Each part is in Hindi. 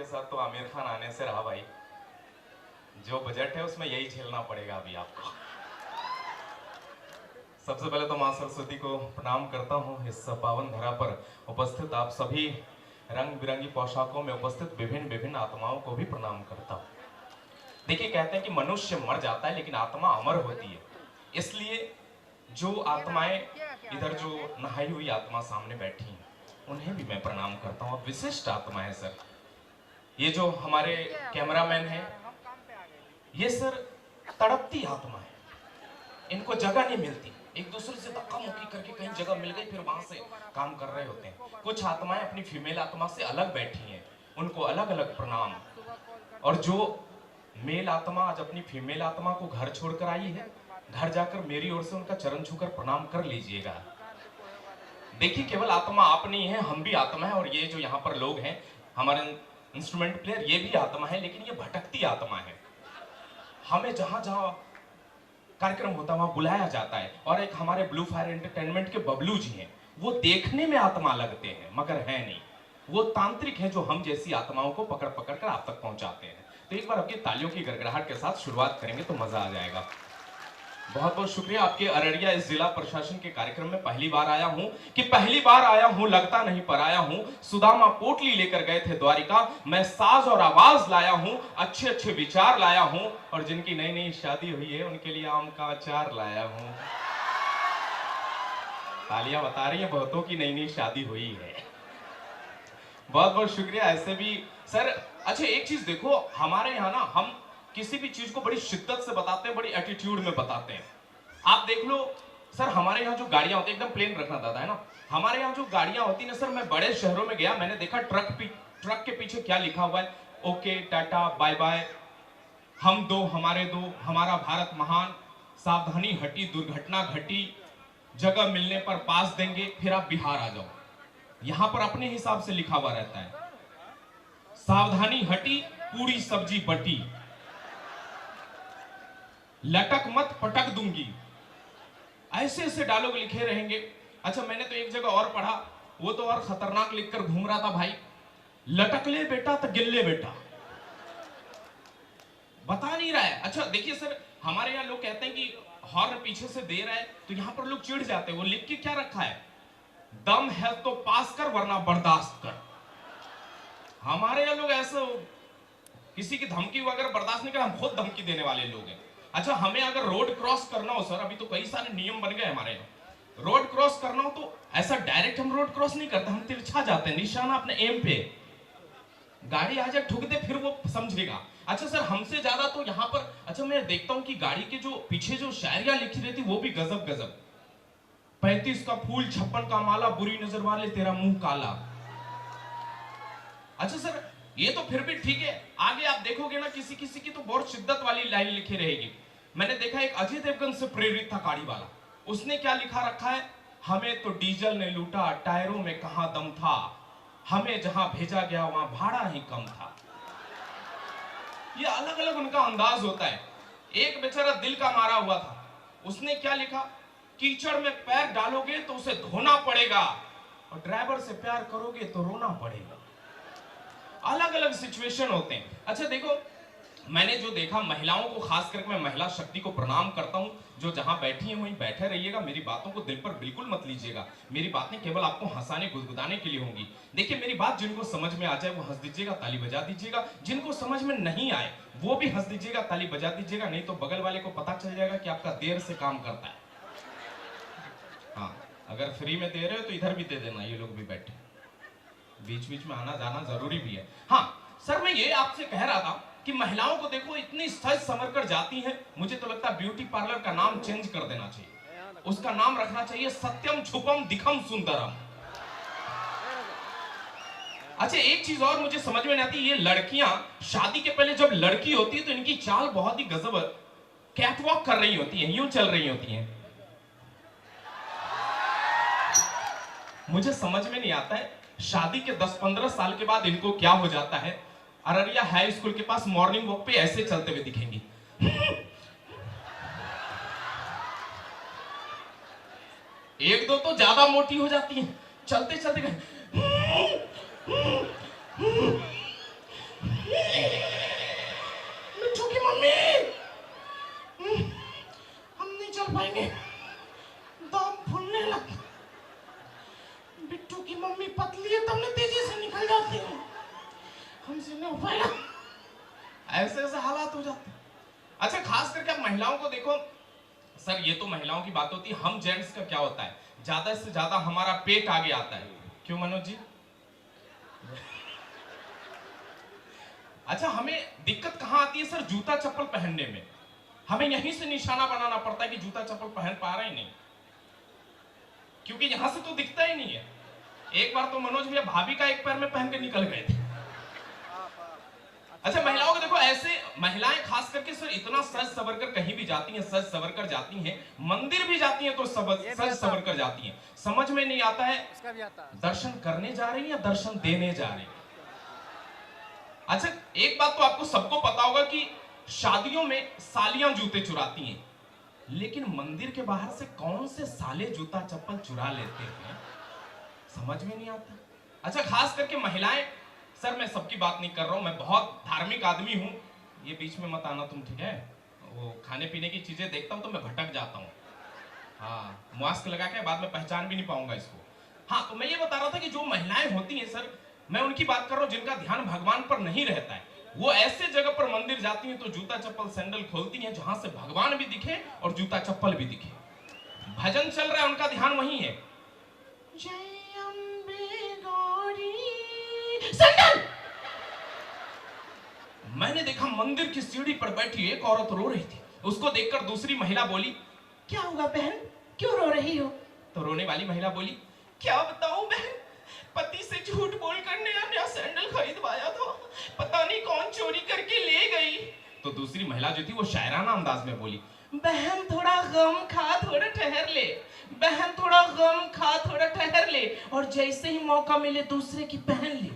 साथ तो आमिर खान आने से रहा भाई। जो बजट है उसमें यही झेलना पड़ेगा अभी आपको। सबसे पहले तो मां सरस्वती को प्रणाम करता हूँ। इस पावन धरा पर उपस्थित आप सभी रंग बिरंगी पोशाकों में उपस्थित विभिन्न विभिन्न आत्माओं को भी प्रणाम करता हूँ। देखिए, कहते हैं कि मनुष्य मर जाता है लेकिन आत्मा अमर होती है। इसलिए जो आत्माएं इधर जो नहाई हुई आत्मा सामने बैठी हैं उन्हें भी मैं प्रणाम करता हूँ। विशिष्ट आत्मा है सर। ये जो हमारे कैमरामैन हैं, ये सर तड़पती आत्मा है। इनको जगह नहीं मिलती, एक दूसरे से धक्का मुक्की करके कहीं जगह मिल गई फिर वहां से काम कर रहे होते हैं। कुछ आत्माएं अपनी फीमेल आत्मा से अलग बैठी हैं, उनको अलग अलग प्रणाम। और जो मेल आत्मा आज अपनी फीमेल आत्मा को घर छोड़कर आई है, घर जाकर मेरी ओर से उनका चरण छूकर प्रणाम कर लीजिएगा। देखिए, केवल आत्मा आप नहीं है, हम भी आत्मा है। और ये जो यहाँ पर लोग हैं, हमारे इंस्ट्रूमेंट प्लेयर, ये भी आत्मा है, लेकिन ये भटकती आत्मा है। हमें जहां जहां कार्यक्रम होता है वहां बुलाया जाता है। और एक हमारे ब्लू फायर एंटरटेनमेंट के बबलू जी हैं, वो देखने में आत्मा लगते हैं मगर है नहीं। वो तांत्रिक है जो हम जैसी आत्माओं को पकड़ पकड़ कर आप तक पहुंचाते हैं। तो एक बार आपकी तालियों की गड़गड़ाहट के साथ शुरुआत करेंगे तो मजा आ जाएगा। बहुत बहुत शुक्रिया। आपके अररिया इस जिला प्रशासन के कार्यक्रम में पहली बार आया हूं, कि पहली बार आया हूं लगता नहीं पर आया हूं। सुदामा पोटली लेकर गए थे द्वारिका, मैं साज और आवाज लाया हूं, अच्छे अच्छे विचार लाया हूं। और जिनकी नई नई शादी हुई है उनके लिए आम का अचार लाया हूं। तालियां बता रही है बहुतों की नई नई शादी हुई है। बहुत बहुत शुक्रिया। ऐसे भी सर, अच्छा एक चीज देखो, हमारे यहाँ ना हम किसी भी चीज को बड़ी शिद्दत से बताते हैं, बड़ी एटीट्यूड में बताते हैं। आप देख लो सर, हमारे यहाँ जो गाड़ियां होती है, एकदम प्लेन रखना दादा है ना, हमारे यहाँ जो गाड़ियां होती है ना सर, मैं बड़े शहरों में गया, मैंने देखा ट्रक के पीछे क्या लिखा हुआ है, ओके टाटा बाय बाय, हम दो हमारे दो, हमारा भारत महान, सावधानी हटी दुर्घटना घटी, जगह मिलने पर पास देंगे, फिर आप बिहार आ जाओ। यहां पर अपने हिसाब से लिखा हुआ रहता है, सावधानी हटी पूरी सब्जी बटी, लटक मत पटक दूंगी। ऐसे ऐसे डायलॉग लिखे रहेंगे। अच्छा, मैंने तो एक जगह और पढ़ा, वो तो और खतरनाक लिखकर घूम रहा था भाई, लटक ले बेटा तो गिल ले बेटा। बता नहीं रहा है। अच्छा देखिए सर, हमारे यहाँ लोग कहते हैं कि हॉर्न पीछे से दे रहा है, तो यहां पर लोग चिढ़ जाते हैं। वो लिख के क्या रखा है, दम है तो पास कर वरना बर्दाश्त कर। हमारे यहाँ लोग ऐसे किसी की धमकी वगैरह बर्दाश्त नहीं कर, हम खुद धमकी देने वाले लोग हैं। अच्छा, हमें अगर रोड क्रॉस करना हो सर, अभी तो कई सारे नियम बन गए हमारे यहाँ, रोड क्रॉस करना हो तो ऐसा डायरेक्ट हम रोड क्रॉस नहीं करते, हम तिरछा जाते हैं, निशाना अपने एम पे, गाड़ी आ जाए ठुक दे फिर वो समझेगा। अच्छा सर, हमसे ज्यादा तो यहाँ पर, अच्छा मैं देखता हूँ कि गाड़ी के जो पीछे जो शायरियां लिखी रहती वो भी गजब गजब, 35 का फूल 56 का माला, बुरी नजर वाले तेरा मुंह काला। अच्छा सर, ये तो फिर भी ठीक है, आगे आप देखोगे ना किसी किसी की तो बहुत शिद्दत वाली लाइन लिखी रहेगी। मैंने देखा एक अजय देवगन से प्रेरित था गाड़ी वाला, उसने क्या लिखा रखा है, हमें तो डीजल ने लूटा, टायरों में कहां दम था, हमें जहां भेजा गया वहां भाड़ा ही कम था। ये अलग अलग उनका अंदाज होता है। एक बेचारा दिल का मारा हुआ था, उसने क्या लिखा, कीचड़ में पैर डालोगे तो उसे धोना पड़ेगा, और ड्राइवर से प्यार करोगे तो रोना पड़ेगा। अलग अलग सिचुएशन होते हैं। अच्छा देखो, मैंने जो देखा, महिलाओं को खास करके मैं महिला शक्ति को प्रणाम करता हूं। जो जहां बैठी हैं वहीं बैठे रहिएगा, मेरी बातों को दिल पर बिल्कुल मत लीजिएगा। मेरी बातें केवल आपको हंसाने गुदगुदाने के लिए होंगी। देखिए मेरी बात जिनको समझ में आ जाए वो हंस दीजिएगा, ताली बजा दीजिएगा, जिनको समझ में नहीं आए वो भी हंस दीजिएगा, ताली बजा दीजिएगा, नहीं तो बगल वाले को पता चल जाएगा कि आपका देर से काम करता है। हाँ, अगर फ्री में दे रहे हो तो इधर भी दे देना, ये लोग भी बैठे, बीच बीच में आना जाना जरूरी भी है। हाँ सर, मैं ये आपसे कह रहा था कि महिलाओं को देखो इतनी सज संवर कर जाती हैं, मुझे तो लगता है ब्यूटी पार्लर का नाम चेंज कर देना चाहिए, उसका नाम रखना चाहिए सत्यम छुपम दिखम सुंदरम। अच्छा एक चीज और मुझे समझ में नहीं आती, ये लड़कियां शादी के पहले जब लड़की होती है तो इनकी चाल बहुत ही गजब, कैटवॉक कर रही होती है, यूं चल रही होती है। मुझे समझ में नहीं आता है शादी के 10-15 साल के बाद इनको क्या हो जाता है। अररिया हाई स्कूल के पास मॉर्निंग वॉक पे ऐसे चलते हुए दिखेंगी। एक दो तो ज्यादा मोटी हो जाती हैं, चलते चलते नहीं, दम फूलने लगता। बिट्टू की मम्मी पतली है, तुमने तेजी से निकल जाती है, हमसे नहीं हो पाएगा। ऐसे ऐसे हालात हो जाते। अच्छा, खास करके आप महिलाओं को देखो सर, ये तो महिलाओं की बात होती है, हम जेंट्स का क्या होता है, ज्यादा से ज्यादा हमारा पेट आगे आता है। क्यों मनोज जी? अच्छा, हमें दिक्कत कहां आती है सर? जूता चप्पल पहनने में। हमें यहीं से निशाना बनाना पड़ता है कि जूता चप्पल पहन पा रहे ही नहीं, क्योंकि यहां से तो दिखता ही नहीं है। एक बार तो मनोज भैया भाभी का एक पैर में पहन के निकल गए थे। अच्छा, महिलाओं को देखो, ऐसे महिलाएं खास करके सर इतना सज सवर कर कहीं भी जाती हैं, सज सवर कर जाती हैं, मंदिर भी जाती हैं तो सज सवर कर जाती हैं। समझ में नहीं आता है दर्शन करने जा रही हैं या दर्शन देने जा रही हैं। अच्छा, एक बात तो आपको सबको पता होगा कि शादियों में सालियां जूते चुराती हैं, लेकिन मंदिर के बाहर से कौन से साले जूता चप्पल चुरा लेते हैं, समझ में नहीं आता। अच्छा, खास करके महिलाएं, सर मैं सबकी बात नहीं कर रहा हूं, मैं बहुत धार्मिक आदमी हूं, ये बीच में मत आना तुम, ठीक है? वो खाने पीने की चीजें देखता हूं तो मैं भटक जाता हूं। हाँ, मास्क लगा के बाद में पहचान भी नहीं पाऊंगा इसको। हाँ, तो मैं ये बता रहा था कि जो महिलाएं होती हैं सर, मैं उनकी बात कर रहा हूं जिनका ध्यान भगवान पर नहीं रहता है, वो ऐसे जगह पर मंदिर जाती हैं तो जूता चप्पल सैंडल खोलती हैं जहां से भगवान भी दिखे और जूता चप्पल भी दिखे। भजन चल रहा है, उनका ध्यान वहीं है। जय अम्बे गौरी। सैंडल! मैंने देखा मंदिर की सीढ़ी पर बैठी एक औरत रो रही थी। उसको देखकर दूसरी महिला बोली, क्या हुआ बहन, क्यों रो रही हो? तो रोने वाली महिला बोली, क्या बताऊं बहन, पति से झूठ बोलकर नया सैंडल खरीदवाया था, पता नहीं कौन चोरी करके ले गई। तो दूसरी महिला जो थी वो शायराना अंदाज में बोली, बहन थोड़ा गम खा, थोड़ा ठहर ले, बहन थोड़ा गम खा, थोड़ा ठहर ले, और जैसे ही मौका मिले दूसरे की पहन ले।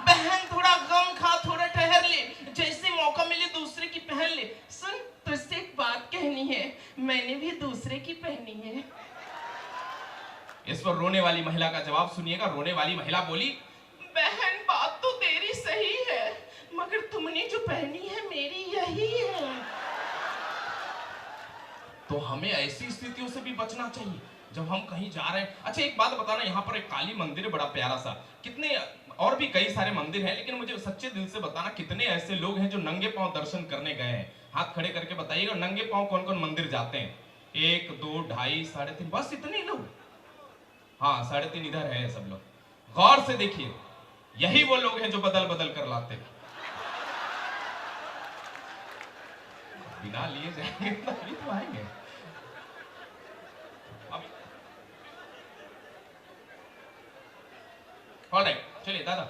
बहन थोड़ा गम खा, थोड़ा ठहर ले, जैसे मौका मिले दूसरे की पहन ले। सुन, तुझसे एक बात कहनी है, मैंने भी दूसरे की पहनी है। इस पर रोने वाली महिला का जवाब सुनिएगा। रोने वाली महिला बोली, बहन बात तो तेरी सही है, मगर तुमने जो पहनी है मेरी यही है। तो हमें ऐसी स्थितियों से भी बचना चाहिए जब हम कहीं जा रहे हैं। अच्छा, एक बात बताना, यहाँ पर एक काली मंदिर है, बड़ा प्यारा सा, कितने और भी कई सारे मंदिर हैं, लेकिन मुझे सच्चे दिल से बताना कितने ऐसे लोग हैं जो नंगे पांव दर्शन करने गए हैं? हाथ खड़े करके बताइएगा, नंगे पांव कौन कौन मंदिर जाते हैं? 1 2 2.5 3.5, बस इतने लोग। हाँ, 3.5 इधर है सब लोग। गौर से देखिए, यही वो लोग हैं जो बदल बदल कर लाते हैं। बिना लिए जाएंगे तभी तो आएंगे। ऑलराइट, चलिए दादा,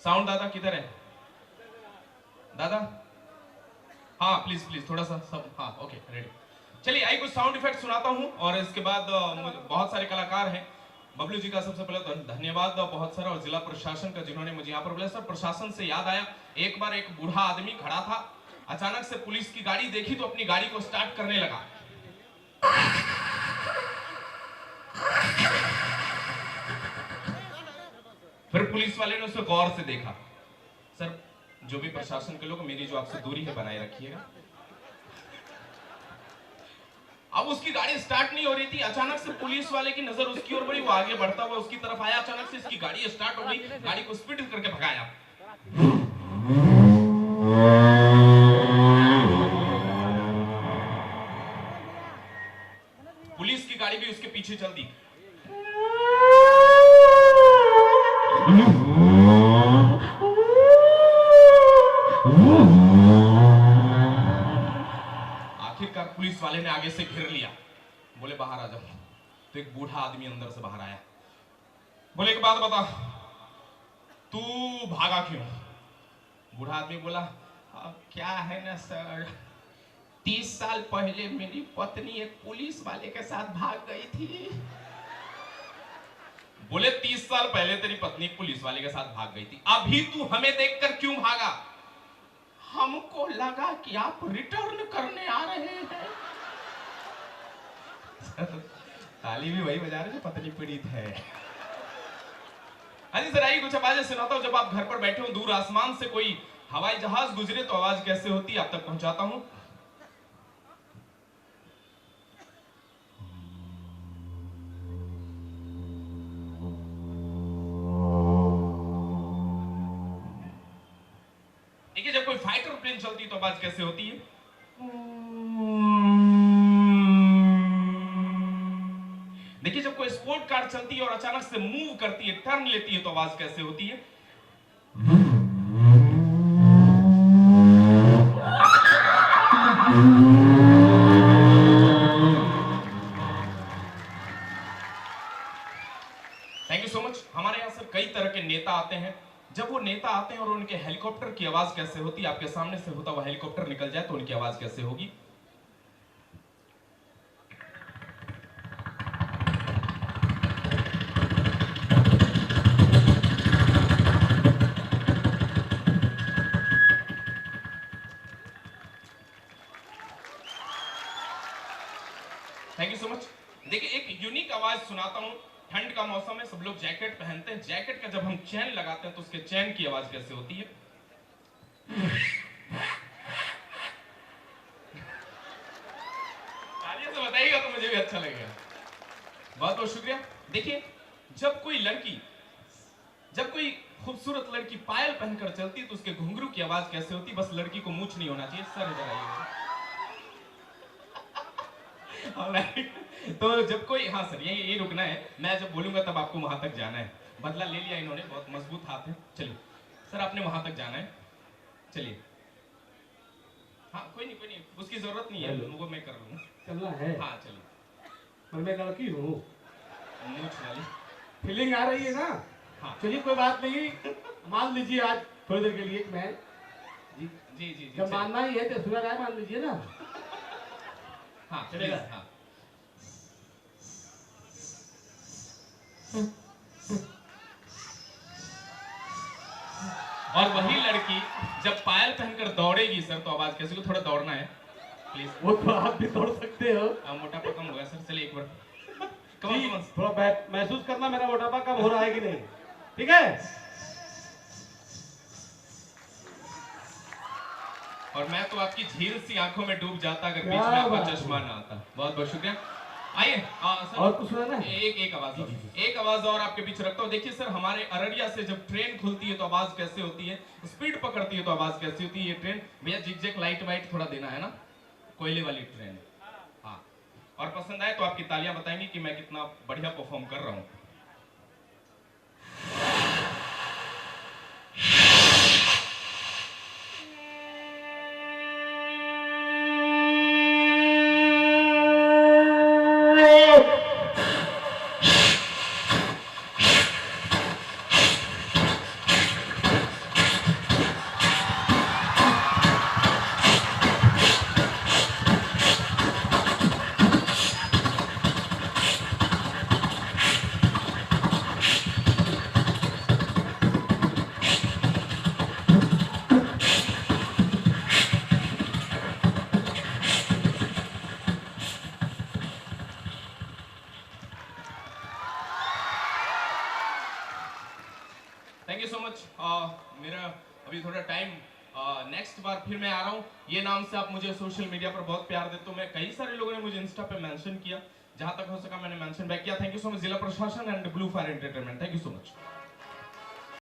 साउंड दादा किधर है दादा? हाँ प्लीज प्लीज थोड़ा सा सब, हाँ ओके रेडी। चलिए आइए कुछ साउंड इफेक्ट सुनाता हूँ, और इसके बाद बहुत सारे कलाकार हैं। बबलू जी का सबसे पहले तो धन्यवाद बहुत सारा, और जिला प्रशासन का जिन्होंने मुझे यहाँ पर बुलाया। सर प्रशासन से याद आया, एक बार एक बूढ़ा आदमी खड़ा था, अचानक से पुलिस की गाड़ी देखी तो अपनी गाड़ी को स्टार्ट करने लगा। फिर पुलिस वाले ने उसे गौर से देखा। सर जो भी प्रशासन के लोग, मेरी जो आपसे दूरी है बनाए रखिएगा। अब उसकी गाड़ी स्टार्ट नहीं हो रही थी, अचानक से पुलिस वाले की नजर उसकी ओर बढ़ी, वो आगे बढ़ता हुआ उसकी तरफ आया, अचानक से इसकी गाड़ी स्टार्ट हो गई, गाड़ी को स्पीड करके भगाया। पुलिस की गाड़ी भी उसके पीछे चल दी। आखिरकार पुलिस वाले ने आगे से घेर लिया, बोले बाहर आ जाओ। तो एक बूढ़ा आदमी अंदर से बाहर आया, बोले एक बात बता, तू भागा क्यों? बूढ़ा आदमी बोला, क्या है ना सर, 30 साल पहले मेरी पत्नी एक पुलिस वाले के साथ भाग गई थी। बोले 30 साल पहले तेरी पत्नी पुलिस वाले के साथ भाग गई थी, अभी तू हमें देखकर क्यों भागा? हमको लगा कि आप रिटर्न करने आ रहे हैं। ताली भी वही बजा रहे जो पत्नी पीड़ित है। हाँ जी सर, आइए कुछ आवाजें सुनाता हूं। जब आप घर पर बैठे हो, दूर आसमान से कोई हवाई जहाज गुजरे तो आवाज कैसे होती है आप तक पहुंचाता हूं। एरोप्लेन चलती है तो आवाज कैसे होती है? देखिए जब कोई स्पोर्ट कार चलती है और अचानक से मूव करती है, टर्न लेती है तो आवाज कैसे होती है? Thank you so much. हमारे यहां सर कई तरह के नेता आते हैं। जब वो नेता आते हैं और उनके हेलीकॉप्टर की आवाज कैसे होती है? आपके सामने से होता हुआ हेलीकॉप्टर निकल जाए तो उनकी आवाज कैसे होगी? Thank you so much. देखिए एक यूनिक आवाज सुनाता हूं। ठंड का मौसम है, सब लोग जैकेट पहनते हैं। जैकेट का जब हम चैन लगाते हैं तो उसके चैन की आवाज कैसे होती है? तालियों से बताइएगा तो मुझे भी अच्छा लगेगा। बहुत बहुत शुक्रिया। देखिए जब कोई खूबसूरत लड़की पायल पहनकर चलती है तो उसके घुंघरू की आवाज कैसे होती है? बस लड़की को मूंछ नहीं होना चाहिए। सर इधर आइए। तो जब कोई, हाँ सर ये रुकना है, मैं जब बोलूंगा तब आपको वहां तक जाना है। बदला ले लिया इन्होंने, बहुत मजबूत हाथ है। चलिए सर आपने वहां तक जाना है। चलिए हाँ कोई नहीं, उसकी जरूरत नहीं है, वो मैं कर लूंगा। चलना है? हाँ चलिए। पर मैं लड़की हूँ, मूंछ वाली फीलिंग आ रही है ना? हाँ चलिए कोई बात नहीं, मान लीजिए आज थोड़ी देर के लिए मैं जी जी जी जब मानना ही है तो सुना राय मान लीजिए ना। हाँ चलेगा? हाँ। और वही लड़की जब पायल पहनकर दौड़ेगी सर तो आवाज कैसे? थोड़ा दौड़ना है प्लीज। वो तो आप भी दौड़ सकते हो। मोटापा कम हो गया सर। चलिए एक बार जी, थोड़ा महसूस करना मेरा मोटापा कम हो रहा है कि नहीं। ठीक है? और मैं तो आपकी झील सी आंखों में डूब जाता अगर बीच में आपका चश्मा ना आता। बहुत बहुत शुक्रिया। आइए सर और कुछ सुना? एक आवाज और, एक आवाज और आपके बीच रखता हूँ। देखिए सर हमारे अररिया से जब ट्रेन खुलती है तो आवाज कैसे होती है? स्पीड पकड़ती है तो आवाज कैसी होती है? ये ट्रेन भैया जिग लाइट वाइट थोड़ा देना है ना, कोयले वाली ट्रेन। हाँ और पसंद आए तो आपकी तालियां बताएंगी कि मैं कितना बढ़िया परफॉर्म कर रहा हूँ। Thank you so much. मेरा अभी थोड़ा टाइम, नेक्स्ट बार फिर मैं आ रहा हूँ। ये नाम से आप मुझे सोशल मीडिया पर बहुत प्यार देते हो। मैं कई सारे लोगों ने मुझे इंस्टा पे मेंशन किया, जहां तक हो सका मैंने मेंशन बैक किया। थैंक यू सो मच जिला प्रशासन and blue fire entertainment. Thank you so much.